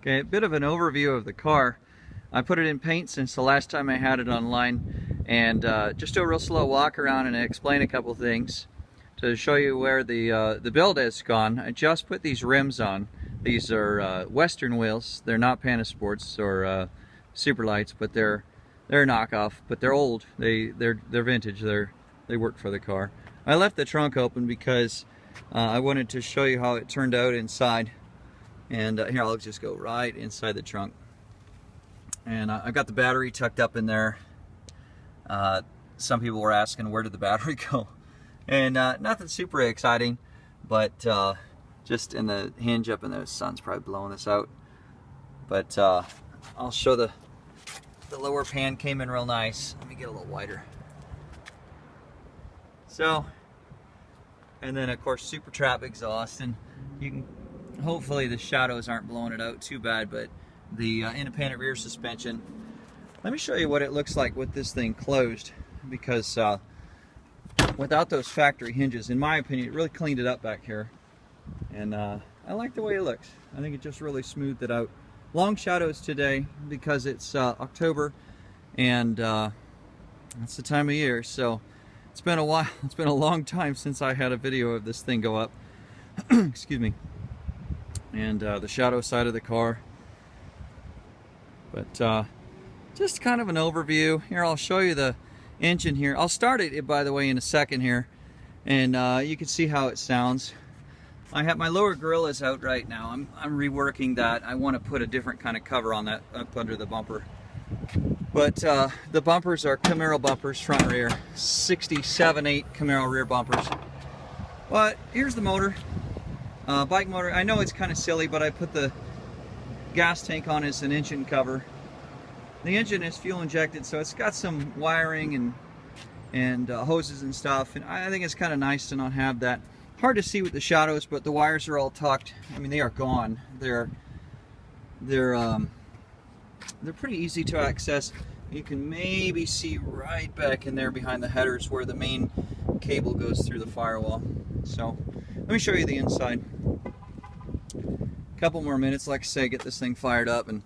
Okay, a bit of an overview of the car. I put it in paint since the last time I had it online, and just do a real slow walk around and explain a couple things to show you where the build has gone. I just put these rims on. These are Western wheels. They're not Panasports or Superlights, but they're knockoff. But they're old. They're vintage. They work for the car. I left the trunk open because I wanted to show you how it turned out inside. And here, I'll just go right inside the trunk. And I've got the battery tucked up in there. Some people were asking, where did the battery go? And nothing super exciting, but just in the hinge up in there. The sun's probably blowing this out. But I'll show the lower pan came in real nice. Let me get a little wider. So, and then of course super trap exhaust, and you can, hopefully the shadows aren't blowing it out too bad, but the independent rear suspension. Let me show you what it looks like with this thing closed, because without those factory hinges, in my opinion, it really cleaned it up back here, and I like the way it looks. I think it just really smoothed it out. Long shadows today because it's October, and that's the time of year, so it's been a while. It's been a long time since I had a video of this thing go up. Excuse me. And the shadow side of the car. But just kind of an overview. Here, I'll show you the engine here. I'll start it, by the way, in a second here, and you can see how it sounds. I have my lower grille is out right now. I'm reworking that. I want to put a different kind of cover on that up under the bumper. But the bumpers are Camaro bumpers, front and rear. 67.8 Camaro rear bumpers. But here's the motor. Bike motor. I know it's kind of silly, but I put the gas tank on as an engine cover. The engine is fuel injected, so it's got some wiring and hoses and stuff, and I think it's kind of nice to not have that. Hard to see with the shadows, but the wires are all tucked. I mean, they are gone. They're pretty easy to access. You can maybe see right back in there behind the headers where the main cable goes through the firewall. So let me show you the inside. A couple more minutes, like I say, get this thing fired up and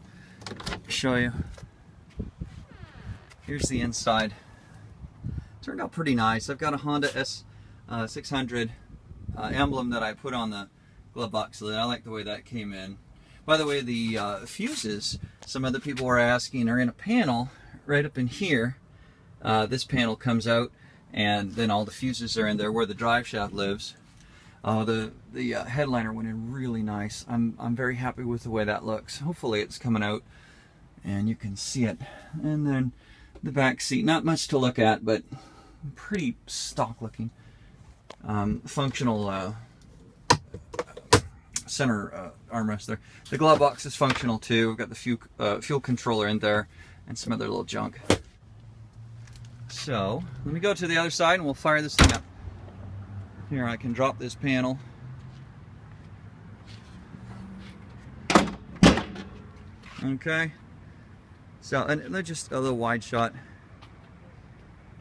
show you. Here's the inside. Turned out pretty nice. I've got a Honda N600 emblem that I put on the glove box lid. I like the way that came in. By the way, the fuses, some other people were asking, are in a panel right up in here. This panel comes out, and then all the fuses are in there where the drive shaft lives. The headliner went in really nice. I'm very happy with the way that looks. Hopefully it's coming out and you can see it. And then the back seat, not much to look at, but pretty stock looking. Functional center armrest there. The glove box is functional too. We've got the fuel controller in there and some other little junk. So let me go to the other side and we'll fire this thing up. Here, I can drop this panel. Okay. So, and just a little wide shot.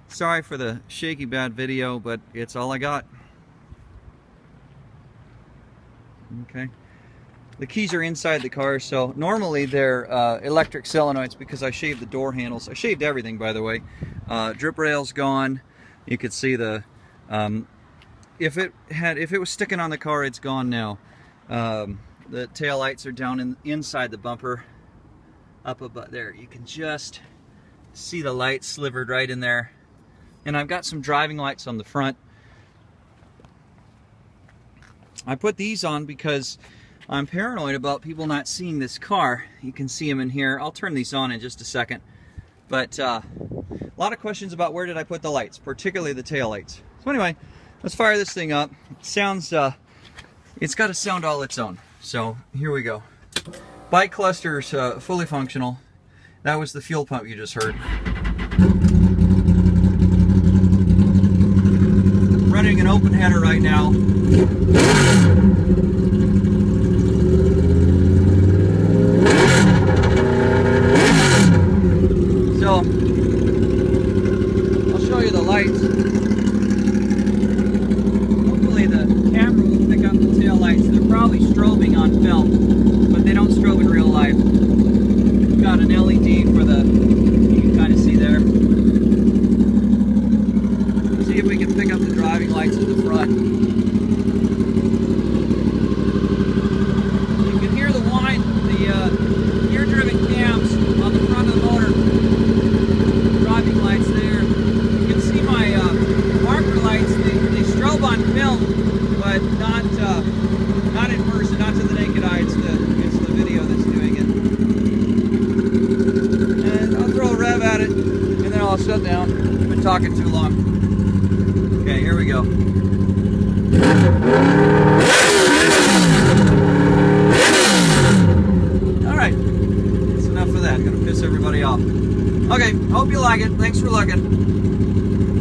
Sorry for the shaky bad video, but it's all I got. Okay. The keys are inside the car, so normally they're electric solenoids because I shaved the door handles. I shaved everything, by the way. Drip rail's gone. You could see the if it was sticking on the car, it's gone now. The tail lights are down inside the bumper, up above there. You can just see the lights slivered right in there. And I've got some driving lights on the front. I put these on because I'm paranoid about people not seeing this car. You can see them in here. I'll turn these on in just a second. But a lot of questions about where did I put the lights, particularly the tail lights. So anyway, let's fire this thing up. It sounds, it's got a sound all its own. So here we go. Bike cluster's fully functional. That was the fuel pump you just heard. Running an open header right now. So, I'll show you the lights. Hopefully the camera will pick up the tail lights. They're probably strobing on film, but they don't strobe in real life. but not in person, not to the naked eye. It's the video that's doing it. And I'll throw a rev at it, and then I'll shut down. I've been talking too long. Okay, here we go. Alright, that's enough of that. I'm gonna piss everybody off. Okay, hope you like it. Thanks for looking.